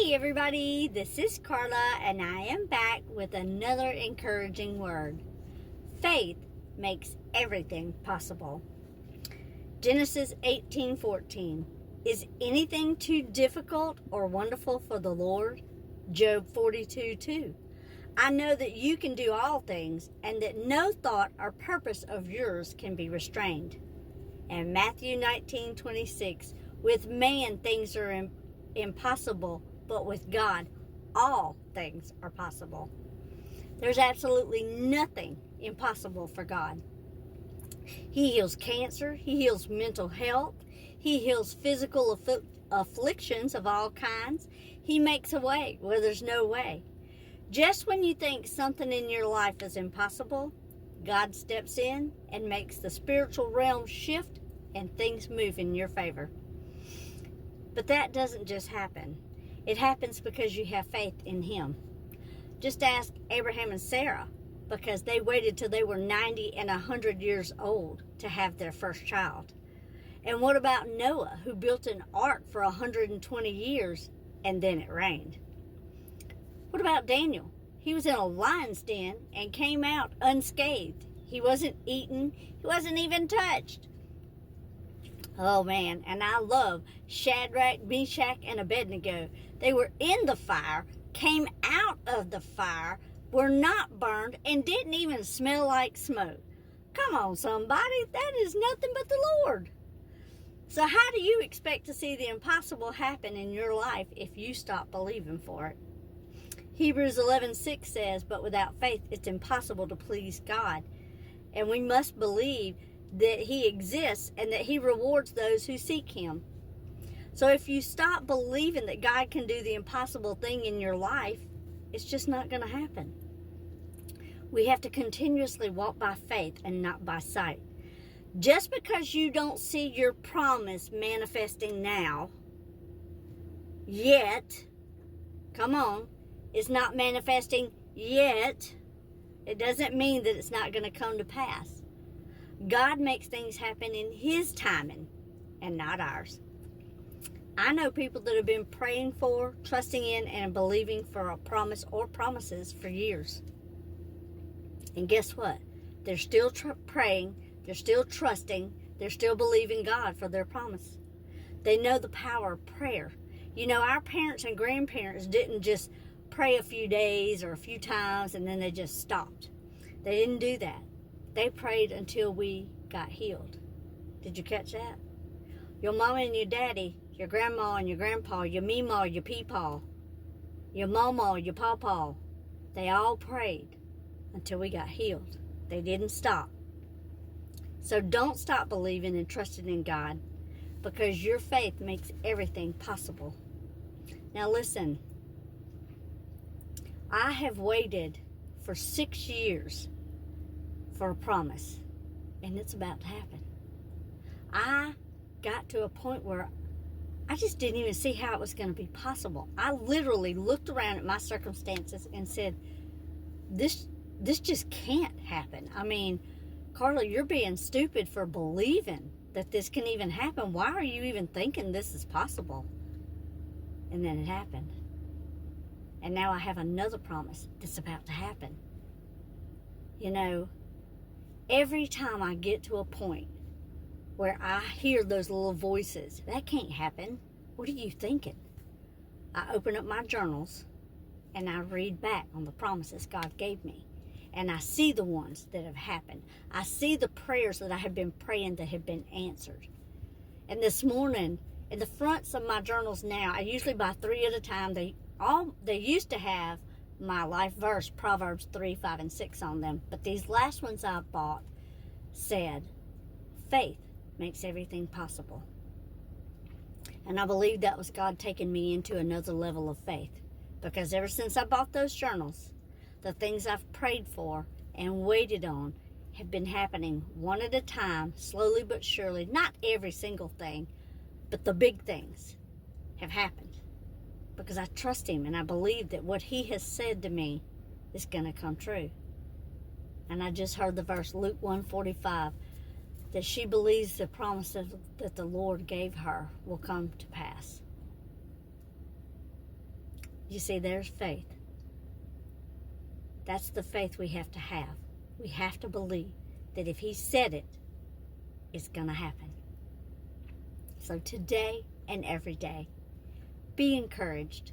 Hey everybody, this is Carla and I am back with another encouraging word. Faith makes everything possible. Genesis 18:14. Is anything too difficult or wonderful for the Lord? Job 42:2. I know that you can do all things and that no thought or purpose of yours can be restrained. And Matthew 19:26. With man things are impossible, but with God, all things are possible. There's absolutely nothing impossible for God. He heals cancer. He heals mental health. He heals physical afflictions of all kinds. He makes a way where there's no way. Just when you think something in your life is impossible, God steps in and makes the spiritual realm shift and things move in your favor. But that doesn't just happen. It happens because you have faith in Him. Just ask Abraham and Sarah, because they waited till they were 90 and 100 years old to have their first child. And what about Noah, who built an ark for 120 years and then it rained? What about Daniel? He was in a lion's den and came out unscathed. He wasn't eaten. He wasn't even touched. Oh man, and I love Shadrach, Meshach, and Abednego. They were in the fire, came out of the fire, were not burned, and didn't even smell like smoke. Come on, somebody, that is nothing but the Lord. So how do you expect to see the impossible happen in your life if you stop believing for it? Hebrews 11:6 says, but without faith it's impossible to please God. And we must believe that He exists and that He rewards those who seek Him. So if you stop believing that God can do the impossible thing in your life, it's just not going to happen. We have to continuously walk by faith and not by sight. Just because you don't see your promise manifesting now, yet, come on, it's not manifesting yet, it doesn't mean that it's not going to come to pass. God makes things happen in His timing and not ours. I know people that have been praying for, trusting in, and believing for a promise or promises for years. And guess what? They're still praying, they're still trusting, they're still believing God for their promise. They know the power of prayer. You know, our parents and grandparents didn't just pray a few days or a few times and then they just stopped. They didn't do that. They prayed until we got healed. Did you catch that? Your mama and your daddy, your grandma and your grandpa, your meemaw, your peepaw, your mama, your pawpaw, they all prayed until we got healed. They didn't stop. So don't stop believing and trusting in God, because your faith makes everything possible. Now listen, I have waited for 6 years for a promise, and it's about to happen. I got to a point where I just didn't even see how it was going to be possible. I literally looked around at my circumstances and said, this just can't happen. I mean, Carla, you're being stupid for believing that this can even happen. Why are you even thinking this is possible? And then it happened. And now I have another promise that's about to happen. You know, every time I get to a point where I hear those little voices, that can't happen. What are you thinking? I open up my journals and I read back on the promises God gave me. And I see the ones that have happened. I see the prayers that I have been praying that have been answered. And this morning, in the fronts of my journals now, I usually buy 3 at a time. They used to have my life verse, Proverbs 3, 5, and 6 on them. But these last ones I bought said, faith makes everything possible. And I believe that was God taking me into another level of faith. Because ever since I bought those journals, the things I've prayed for and waited on have been happening one at a time, slowly but surely. Not every single thing, but the big things have happened. Because I trust Him and I believe that what He has said to me is going to come true. And I just heard the verse, Luke 1:45, that she believes the promises that the Lord gave her will come to pass. You see, there's faith. That's the faith we have to have. We have to believe that if he said it, it's going to happen. So today and every day, be encouraged.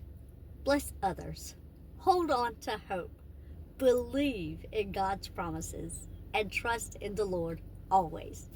Bless others. Hold on to hope. Believe in God's promises and trust in the Lord always.